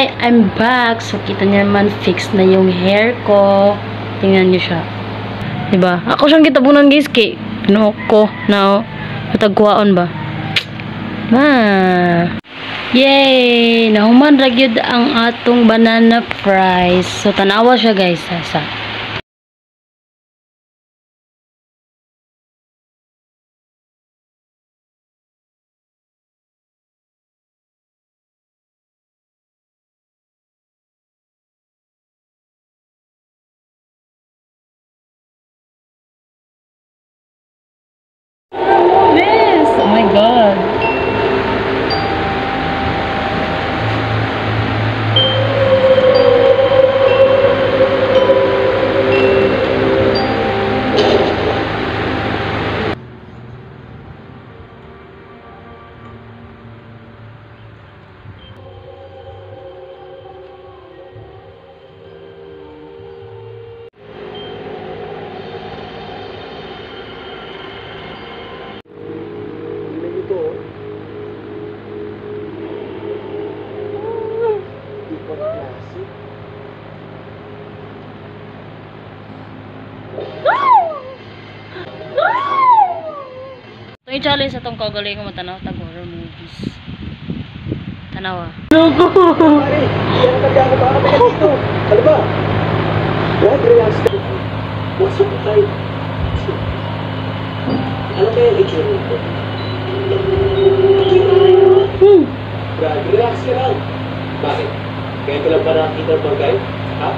Hi! I'm back. So, kita niyo naman, fix na yung hair ko. Tingnan niyo siya. Diba? Ako siyang kitabunan, guys, kay no ko na matagkuhaon ba? Yay! Nahuman ragyod ang atong banana fries. So, tanawa siya, guys. Sa this! Oh my God! Ito yung challenge sa itong kagaling ko matanaw tag horror movies. Tanawa. Logo! Pare, yan ang tanda ko baka kami dito. Ano ba? Brad, relax ka. Wasok ko tayo. Ano kaya ang itsura nito? Brad, relax ka lang. Bakit? Kaya ko lang ba nakakita ng bagay? Ha?